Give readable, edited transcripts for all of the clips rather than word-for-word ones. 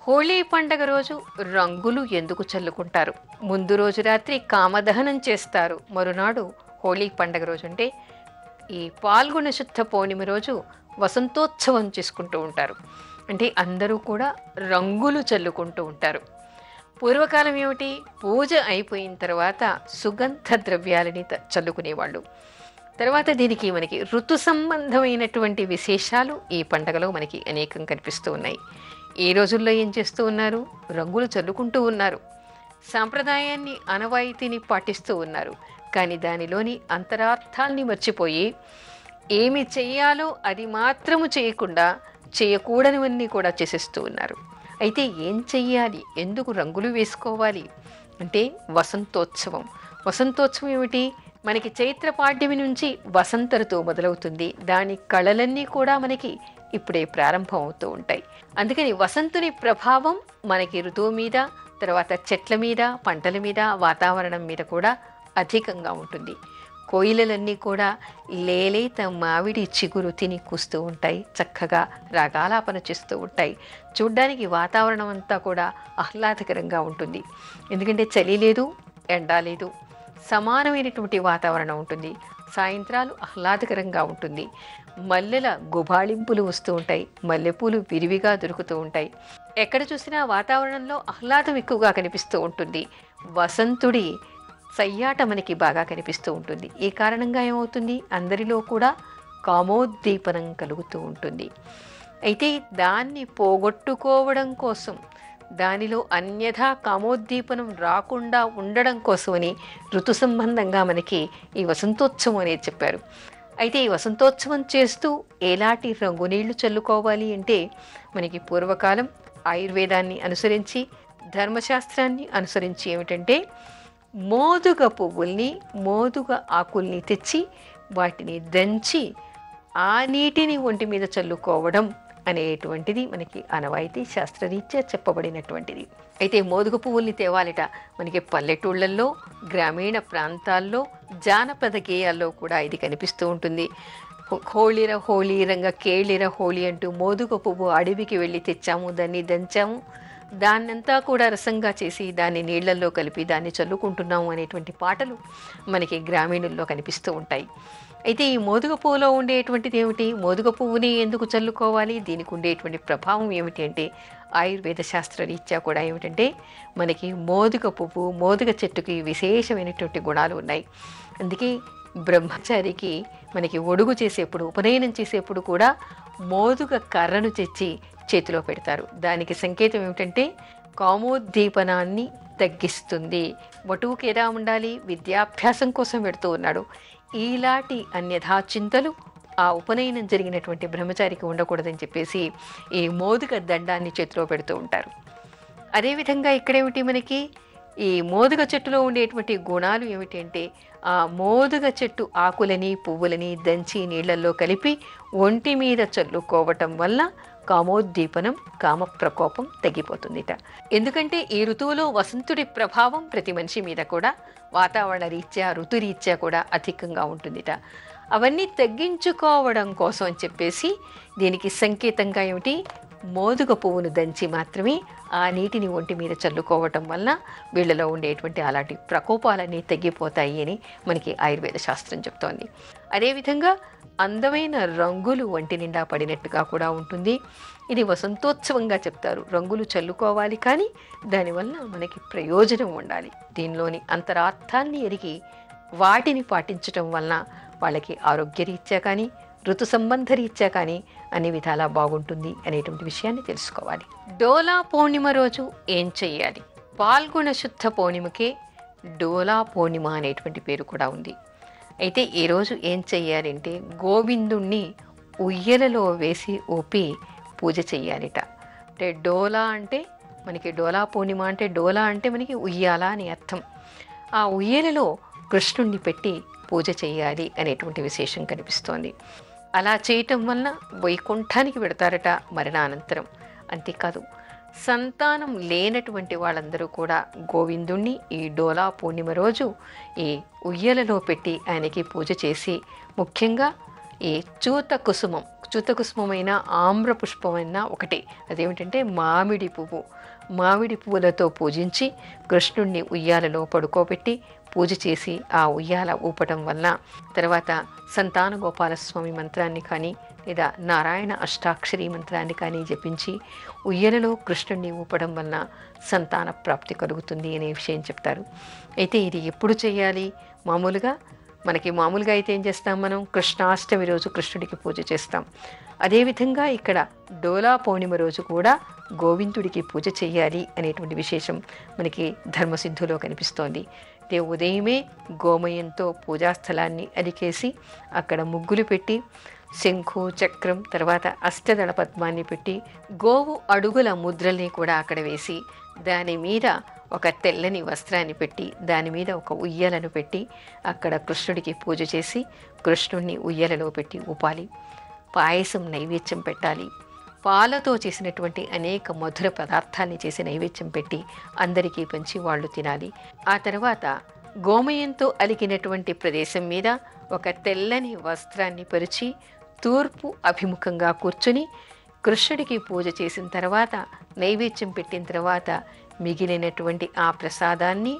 హోళీ పండగ రోజు రంగులు ఎందుకు చల్లుకుంటారు? ముందు రోజు రాత్రి కామదహనం చేస్తారు. మరునాడు హోళీ పండగ రోజు అంటే ఈ పాల్గొన శుద్ధ పౌర్ణమి రోజు వసంతోత్సవం చేసుకుంటూ ఉంటారు. అంటే అందరూ కూడా రంగులు చల్లుకుంటూ ఉంటారు. పూర్వకాలం ఏమిటి, పూజ అయిపోయిన తర్వాత సుగంధ ద్రవ్యాలని చల్లుకునేవాళ్ళు. తర్వాత దీనికి మనకి ఋతు సంబంధమైనటువంటి విశేషాలు ఈ పండగలో మనకి అనేకం కనిపిస్తూ ఉన్నాయి. ఈ రోజుల్లో ఏం చేస్తూ ఉన్నారు? రంగులు చల్లుకుంటూ ఉన్నారు. సాంప్రదాయాన్ని, ఆనవాయితీని పాటిస్తూ ఉన్నారు. కానీ దానిలోని అంతరార్థాల్ని మర్చిపోయి ఏమి చెయ్యాలో అది మాత్రము చేయకుండా చేయకూడనివన్నీ కూడా చేసేస్తూ ఉన్నారు. అయితే ఏం చెయ్యాలి, ఎందుకు రంగులు వేసుకోవాలి అంటే వసంతోత్సవం. వసంతోత్సవం ఏమిటి? మనకి చైత్ర పాడ్యమి నుంచి వసంత ఋతువు మొదలవుతుంది. దాని కళలన్నీ కూడా మనకి ఇప్పుడే ప్రారంభం అవుతూ ఉంటాయి. అందుకని వసంతుని ప్రభావం మనకి ఋతువు మీద, తర్వాత చెట్ల మీద, పంటల మీద, వాతావరణం మీద కూడా అధికంగా ఉంటుంది. కోయిలలన్నీ కూడా లేలేత మామిడి చిగురు తిని కూస్తూ ఉంటాయి, చక్కగా రాగాలాపన చేస్తూ ఉంటాయి. చూడ్డానికి వాతావరణం అంతా కూడా ఆహ్లాదకరంగా ఉంటుంది. ఎందుకంటే చలి లేదు, ఎండ లేదు, సమానమైనటువంటి వాతావరణం ఉంటుంది. సాయంత్రాలు ఆహ్లాదకరంగా ఉంటుంది. మల్లెల గుబాళింపులు వస్తూ ఉంటాయి, మల్లెపూలు విరివిగా దొరుకుతూ ఉంటాయి. ఎక్కడ చూసినా వాతావరణంలో ఆహ్లాదం ఎక్కువగా కనిపిస్తూ ఉంటుంది. వసంతుడి సయ్యాట మనకి బాగా కనిపిస్తూ ఉంటుంది. ఈ కారణంగా ఏమవుతుంది, అందరిలో కూడా కామోద్దీపనం కలుగుతూ ఉంటుంది. అయితే దాన్ని పోగొట్టుకోవడం కోసం, దానిలో అన్యథా కామోద్దీపనం రాకుండా ఉండడం కోసమని ఋతు సంబంధంగా మనకి ఈ వసంతోత్సవం అనేది చెప్పారు. అయితే ఈ వసంతోత్సవం చేస్తూ ఎలాంటి రంగునీళ్లు చల్లుకోవాలి అంటే మనకి పూర్వకాలం ఆయుర్వేదాన్ని అనుసరించి, ధర్మశాస్త్రాన్ని అనుసరించి ఏమిటంటే మోదుగ పువ్వుల్ని, మోదుగ ఆకుల్ని తెచ్చి వాటిని దంచి ఆ నీటిని ఒంటి మీద చల్లుకోవడం అనేటువంటిది మనకి ఆనవాయితీ శాస్త్రరీత్యా చెప్పబడినటువంటిది. అయితే మోదుగ పువ్వుల్ని తేవాలిట. మనకి పల్లెటూళ్ళల్లో, గ్రామీణ ప్రాంతాల్లో, జానపద గేయాల్లో కూడా ఇది కనిపిస్తూ ఉంటుంది. హోళీర హోళీ రంగ కేళిర హోళీ అంటూ మోదుగ పువ్వు అడవికి వెళ్ళి తెచ్చాము, దాన్ని దంచాము, దాన్నంతా కూడా రసంగా చేసి దాన్ని నీళ్లల్లో కలిపి దాన్ని చల్లుకుంటున్నాము అనేటువంటి పాటలు మనకి గ్రామీణుల్లో కనిపిస్తూ ఉంటాయి. అయితే ఈ మోదుగ పువ్వులో ఉండేటువంటిది ఏమిటి, మోదుగ పువ్వుని ఎందుకు చల్లుకోవాలి, దీనికి ఉండేటువంటి ప్రభావం ఏమిటి అంటే ఆయుర్వేద శాస్త్రరీత్యా కూడా ఏమిటంటే మనకి మోదుగ పువ్వు, మోదుగ చెట్టుకి విశేషమైనటువంటి గుణాలు ఉన్నాయి. అందుకే బ్రహ్మచారికి మనకి ఒడుగు చేసేప్పుడు, ఉపనయనం చేసేప్పుడు కూడా మోదుగ కర్రను తెచ్చి చేతిలో పెడతారు. దానికి సంకేతం ఏమిటంటే కామోద్దీపనాన్ని తగ్గిస్తుంది. వటువుకి ఎలా ఉండాలి, విద్యాభ్యాసం కోసం పెడుతూ ఉన్నాడు. ఈలాంటి అన్యథా చింతలు ఆ ఉపనయనం జరిగినటువంటి బ్రహ్మచారికి ఉండకూడదని చెప్పేసి ఈ మోదుగ దండాన్ని చేతిలో పెడుతూ ఉంటారు. అదేవిధంగా ఇక్కడేమిటి, మనకి ఈ మోదుగ చెట్టులో ఉండేటువంటి గుణాలు ఏమిటి అంటే ఆ మోదుగ చెట్టు ఆకులని, పువ్వులని దంచి నీళ్లలో కలిపి ఒంటి మీద చల్లుకోవటం వల్ల కామోద్దీపనం, కామ ప్రకోపం తగ్గిపోతుందిట. ఎందుకంటే ఈ ఋతువులో వసంతుడి ప్రభావం ప్రతి మనిషి మీద కూడా వాతావరణ రీత్యా, ఋతురీత్యా కూడా అధికంగా ఉంటుందిట. అవన్నీ తగ్గించుకోవడం కోసం అని చెప్పేసి దీనికి సంకేతంగా ఏమిటి, మోదుగ పువ్వును దంచి మాత్రమే ఆ నీటిని ఒంటి మీద చల్లుకోవటం వల్ల వీళ్ళలో ఉండేటువంటి అలాంటి ప్రకోపాలన్నీ తగ్గిపోతాయి అని మనకి ఆయుర్వేద శాస్త్రం చెప్తోంది. అదేవిధంగా అందమైన రంగులు ఒంటి నిండా పడినట్టుగా కూడా ఉంటుంది. ఇది వసంతోత్సవంగా చెప్తారు. రంగులు చల్లుకోవాలి, కానీ దానివల్ల మనకి ప్రయోజనం ఉండాలి. దీనిలోని అంతరార్థాన్ని ఎరిగి వాటిని పాటించటం వలన వాళ్ళకి ఆరోగ్యరీత్యా కానీ, ఋతు సంబంధ రీత్యా కానీ అన్ని విధాలా బాగుంటుంది అనేటువంటి విషయాన్ని తెలుసుకోవాలి. డోలా పౌర్ణిమ రోజు ఏం చెయ్యాలి? పాల్గొన శుద్ధ పౌర్ణిమకే డోలా పౌర్ణిమ అనేటువంటి పేరు కూడా ఉంది. అయితే ఈరోజు ఏం చెయ్యాలంటే గోవిందుణ్ణి ఉయ్యలలో వేసి ఊపి పూజ చెయ్యాలిట. అంటే డోలా అంటే మనకి డోలా పౌర్ణిమ అంటే డోలా అంటే మనకి ఉయ్యాల అని అర్థం. ఆ ఉయ్యలలో కృష్ణుణ్ణి పెట్టి పూజ చేయాలి అనేటువంటి విశేషం కనిపిస్తోంది. అలా చేయటం వలన వైకుంఠానికి పెడతారట మరణానంతరం. అంతేకాదు, సంతానం లేనటువంటి వాళ్ళందరూ కూడా గోవిందుణ్ణి ఈ డోలా పూర్ణిమ రోజు ఈ ఉయ్యలలో పెట్టి ఆయనకి పూజ చేసి, ముఖ్యంగా ఈ చూత కుసుమం, అచ్యుత కుసుమమైన ఆమ్ర పుష్పమైన ఒకటే. అదేమిటంటే మామిడి పువ్వు. మామిడి పువ్వులతో పూజించి కృష్ణుణ్ణి ఉయ్యాలలో పడుకోబెట్టి పూజ చేసి ఆ ఉయ్యాల ఊపటం వల్ల, తర్వాత సంతాన గోపాలస్వామి మంత్రాన్ని కానీ లేదా నారాయణ అష్టాక్షరి మంత్రాన్ని కానీ జపించి ఉయ్యలలో కృష్ణుణ్ణి ఊపడం వలన సంతాన ప్రాప్తి కలుగుతుంది అనే విషయం చెప్తారు. అయితే ఇది ఎప్పుడు చేయాలి? మామూలుగా అయితే ఏం చేస్తాం మనం? కృష్ణాష్టమి రోజు కృష్ణుడికి పూజ చేస్తాం. అదేవిధంగా ఇక్కడ డోలా పౌర్ణిమ రోజు కూడా గోవిందుడికి పూజ చేయాలి అనేటువంటి విశేషం మనకి ధర్మసిద్ధులో కనిపిస్తోంది. అంటే ఉదయమే గోమయంతో పూజాస్థలాన్ని అలికేసి అక్కడ ముగ్గులు పెట్టి శంఖు చక్రం తర్వాత అష్టదళ పద్మాన్ని పెట్టి గోవు అడుగుల ముద్రల్ని కూడా అక్కడ వేసి దాని మీద ఒక తెల్లని వస్త్రాన్ని పెట్టి దాని మీద ఒక ఉయ్యలను పెట్టి అక్కడ కృష్ణుడికి పూజ చేసి కృష్ణుడిని ఉయ్యలలో పెట్టి ఊపాలి. పాయసం నైవేద్యం పెట్టాలి. పాలతో చేసినటువంటి అనేక మధుర పదార్థాన్ని చేసి నైవేద్యం పెట్టి అందరికీ పంచి వాళ్ళు తినాలి. ఆ తర్వాత గోమయంతో అలికినటువంటి ప్రదేశం మీద ఒక తెల్లని వస్త్రాన్ని పరిచి తూర్పు అభిముఖంగా కూర్చుని కృష్ణుడికి పూజ చేసిన తర్వాత నైవేద్యం పెట్టిన తర్వాత మిగిలినటువంటి ఆ ప్రసాదాన్ని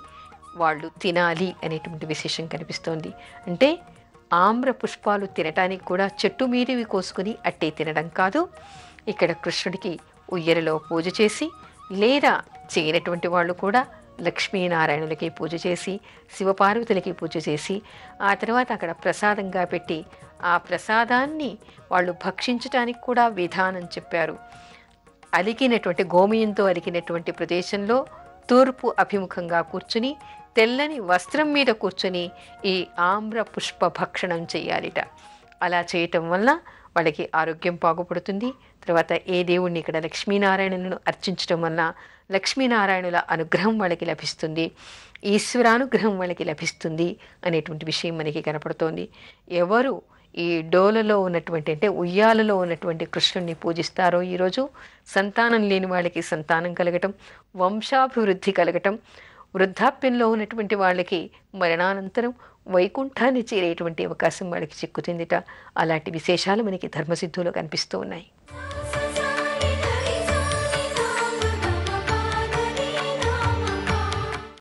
వాళ్ళు తినాలి అనేటువంటి విశేషం కనిపిస్తోంది. అంటే ఆమ్ర పుష్పాలు తినటానికి కూడా చెట్టు మీదవి కోసుకుని అట్టే తినడం కాదు, ఇక్కడ కృష్ణుడికి ఉయ్యలలో పూజ చేసి లేదా చేయనటువంటి వాళ్ళు కూడా లక్ష్మీనారాయణులకి పూజ చేసి శివపార్వతులకి పూజ చేసి ఆ తర్వాత అక్కడ ప్రసాదంగా పెట్టి ఆ ప్రసాదాన్ని వాళ్ళు భక్షించటానికి కూడా విధానం చెప్పారు. గోమయంతో అలికినటువంటి ప్రదేశంలో తూర్పు అభిముఖంగా కూర్చుని తెల్లని వస్త్రం మీద కూర్చుని ఈ ఆమ్ర పుష్ప భక్షణం చేయాలిట. అలా చేయటం వల్ల వాళ్ళకి ఆరోగ్యం బాగుపడుతుంది. తర్వాత ఏ దేవుణ్ణి ఇక్కడ లక్ష్మీనారాయణులను అర్చించడం వల్ల లక్ష్మీనారాయణుల అనుగ్రహం వాళ్ళకి లభిస్తుంది, ఈశ్వరానుగ్రహం వాళ్ళకి లభిస్తుంది అనేటువంటి విషయం మనకి కనపడుతోంది. ఎవరు ఈ డోలలో ఉన్నటువంటి అంటే ఉయ్యాలలో ఉన్నటువంటి కృష్ణుణ్ణి పూజిస్తారో ఈరోజు సంతానం లేని వాళ్ళకి సంతానం కలగటం, వంశాభివృద్ధి కలగటం, వృద్ధాప్యంలో ఉన్నటువంటి వాళ్ళకి మరణానంతరం వైకుంఠాన్ని చేరేటువంటి అవకాశం వాళ్ళకి చిక్కుతుందిట. అలాంటి విశేషాలు మనకి ధర్మసిద్ధులో కనిపిస్తూ ఉన్నాయి.